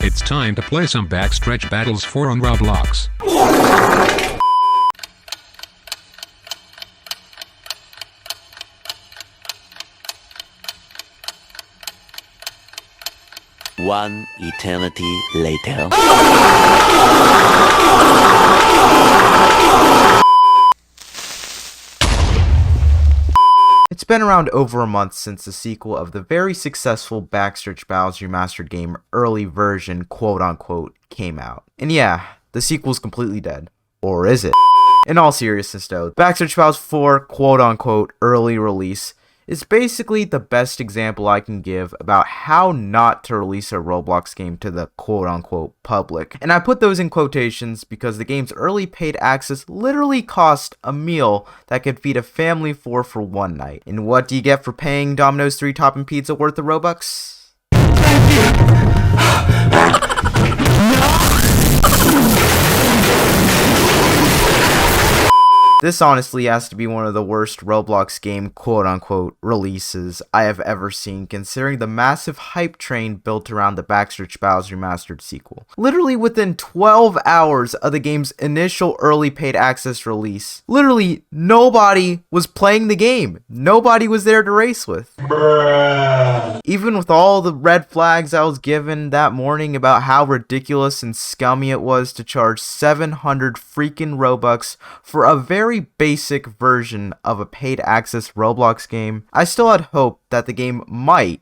It's time to play some Backstretch Battles 4 on Roblox. One eternity later. It's been around over a month since the sequel of the very successful Backstretch Battles remastered game early version quote-unquote came out. And yeah, the sequel's completely dead. Or is it? In all seriousness though, Backstretch Battles 4 quote-unquote early release is basically the best example I can give about how not to release a Roblox game to the quote-unquote public. And I put those in quotations because the game's early paid access literally cost a meal that could feed a family for one night. And what do you get for paying Domino's 3 topping pizza worth of Robux? This honestly has to be one of the worst Roblox game quote-unquote releases I have ever seen, considering the massive hype train built around the Backstretch Battles remastered sequel. Literally within 12 hours of the game's initial early paid access release, literally nobody was playing the game. Nobody was there to race with. Bruh. Even with all the red flags I was given that morning about how ridiculous and scummy it was to charge 700 freaking Robux for a very basic version of a paid access Roblox game, I still had hope that the game might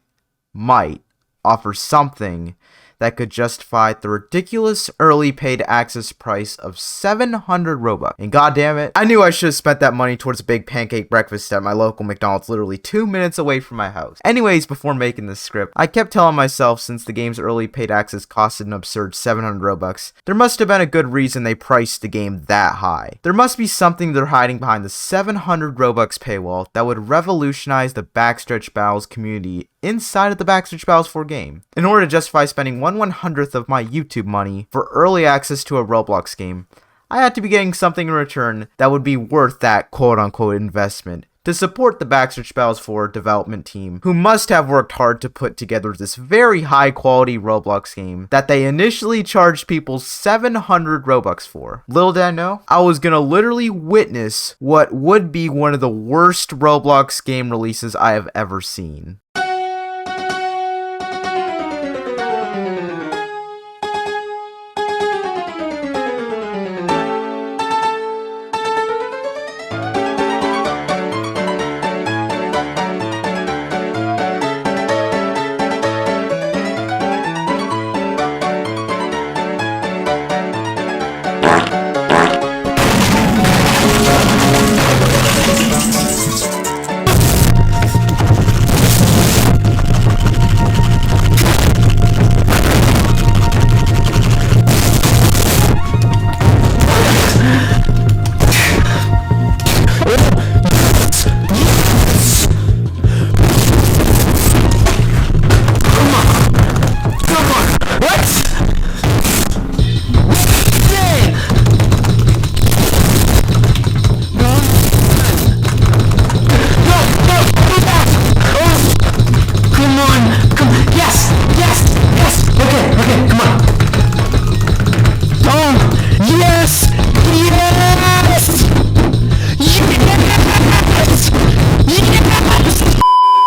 offer something that could justify the ridiculous early paid access price of 700 Robux. And goddamn it, I knew I should have spent that money towards a big pancake breakfast at my local McDonald's literally 2 minutes away from my house. Anyways, before making this script, I kept telling myself since the game's early paid access costed an absurd 700 Robux, there must have been a good reason they priced the game that high. There must be something they're hiding behind the 700 Robux paywall that would revolutionize the Backstretch Battles community inside of the Backstretch Battles 4 game. In order to justify spending 1/100th of my YouTube money for early access to a Roblox game, I had to be getting something in return that would be worth that quote-unquote investment to support the Backstretch Battles 4 development team, who must have worked hard to put together this very high-quality Roblox game that they initially charged people 700 Robux for. Little did I know, I was gonna literally witness what would be one of the worst Roblox game releases I have ever seen.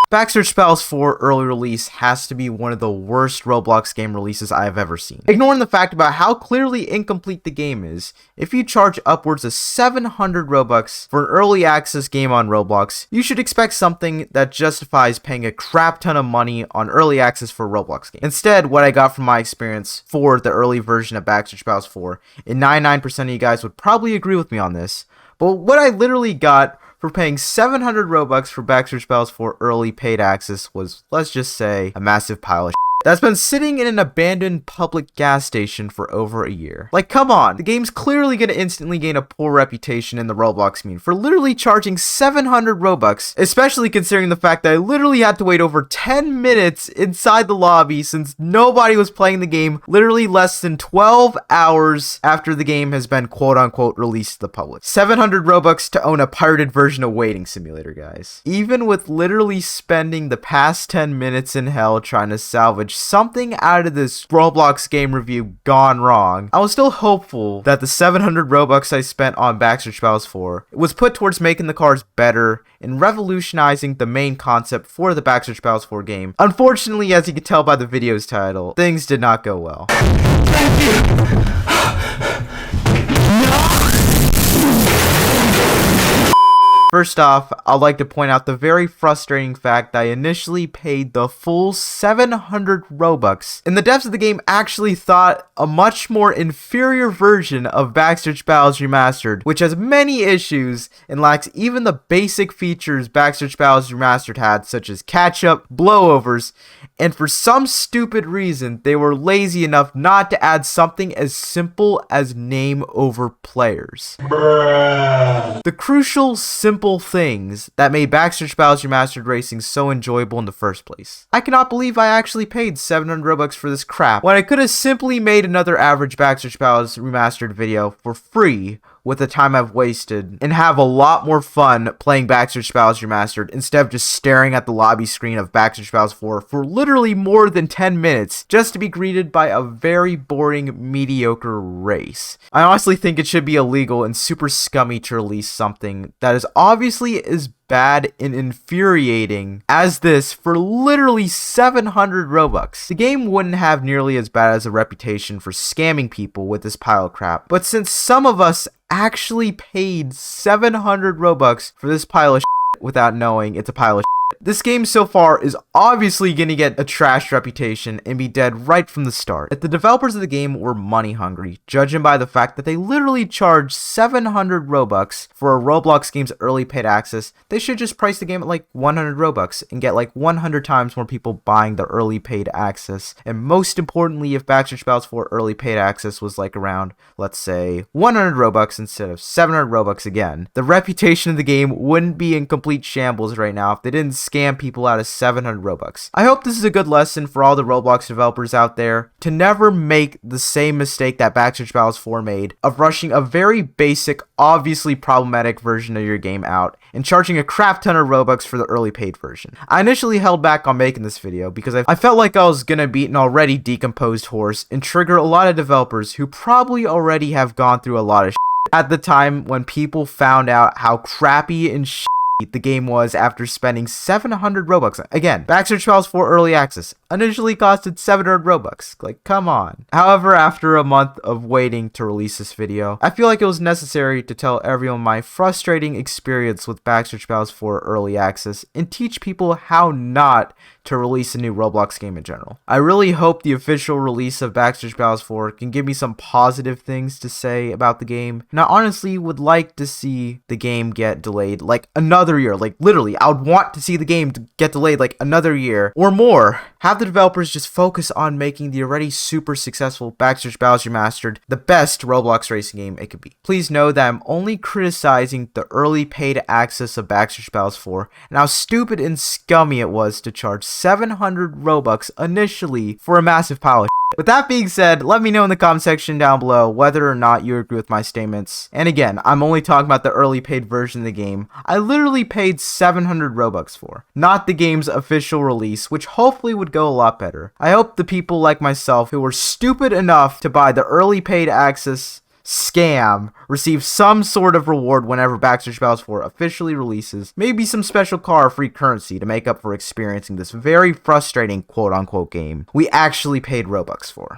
Backstretch Battles 4 early release has to be one of the worst Roblox game releases I have ever seen. Ignoring the fact about how clearly incomplete the game is, if you charge upwards of 700 Robux for an early access game on Roblox, you should expect something that justifies paying a crap ton of money on early access for a Roblox game. Instead, what I got from my experience for the early version of Backstretch Battles 4, and 99% of you guys would probably agree with me on this, but what I literally got for paying 700 Robux for Backstretch Battles 4 early paid access was, let's just say, a massive pile of shit that's been sitting in an abandoned public gas station for over a year. Like, come on, the game's clearly gonna instantly gain a poor reputation in the Roblox community for literally charging 700 Robux, especially considering the fact that I literally had to wait over 10 minutes inside the lobby since nobody was playing the game literally less than 12 hours after the game has been quote-unquote released to the public. 700 Robux to own a pirated version of Waiting Simulator, guys. Even with literally spending the past 10 minutes in hell trying to salvage wish something out of this Roblox game review gone wrong. I was still hopeful that the 700 Robux I spent on Backstretch Battles 4 was put towards making the cars better and revolutionizing the main concept for the Backstretch Battles 4 game. Unfortunately, as you can tell by the video's title, things did not go well. First off, I'd like to point out the very frustrating fact that I initially paid the full 700 Robux, and the devs of the game actually thought a much more inferior version of Backstretch Battles Remastered, which has many issues and lacks even the basic features Backstretch Battles Remastered had, such as catch-up, blowovers, and for some stupid reason, they were lazy enough not to add something as simple as name over players. The crucial, simple things that made Backstretch Battles Remastered Racing so enjoyable in the first place. I cannot believe I actually paid 700 Robux for this crap, when I could have simply made another average Backstretch Battles Remastered video for free with the time I've wasted, and have a lot more fun playing Backstretch Battles Remastered instead of just staring at the lobby screen of Backstretch Battles 4 for literally more than 10 minutes just to be greeted by a very boring, mediocre race. I honestly think it should be illegal and super scummy to release something that is obviously as bad and infuriating as this for literally 700 Robux. The game wouldn't have nearly as bad as a reputation for scamming people with this pile of crap, but since some of us actually paid 700 Robux for this pile of shit without knowing it's a pile of shit, this game so far is obviously going to get a trash reputation and be dead right from the start. If the developers of the game were money hungry, judging by the fact that they literally charge 700 Robux for a Roblox game's early paid access, they should just price the game at like 100 Robux and get like 100 times more people buying the early paid access. And most importantly, if Backstretch Battles 4 early paid access was like around, let's say, 100 Robux instead of 700 Robux again, the reputation of the game wouldn't be in complete shambles right now if they didn't scam people out of 700 Robux. I hope this is a good lesson for all the Roblox developers out there to never make the same mistake that Backstretch Battles 4 made of rushing a very basic, obviously problematic version of your game out and charging a crap ton of Robux for the early paid version. I initially held back on making this video because I felt like I was gonna beat an already decomposed horse and trigger a lot of developers who probably already have gone through a lot of shit at the time when people found out how crappy and the game was after spending 700 Robux. Again, Backstretch Battles 4 Early Access initially costed 700 Robux. Like, come on. However, after a month of waiting to release this video, I feel like it was necessary to tell everyone my frustrating experience with Backstretch Battles 4 Early Access and teach people how not to release a new Roblox game in general. I really hope the official release of Backstretch Battles 4 can give me some positive things to say about the game, and I honestly would like to see the game get delayed like another year. Like, literally, I would want to see the game get delayed like another year or more. Have the developers just focus on making the already super successful Backstretch Battles Remastered the best Roblox racing game it could be. Please know that I'm only criticizing the early paid access of Backstretch Battles 4 and how stupid and scummy it was to charge 700 Robux initially for a massive pile of shit. With that being said, let me know in the comment section down below whether or not you agree with my statements. And again, I'm only talking about the early paid version of the game I literally paid 700 Robux for, not the game's official release, which hopefully would go a lot better. I hope the people like myself who were stupid enough to buy the early paid access scam receive some sort of reward whenever Backstretch Battles 4 officially releases, maybe some special car or free currency to make up for experiencing this very frustrating quote-unquote game we actually paid Robux for.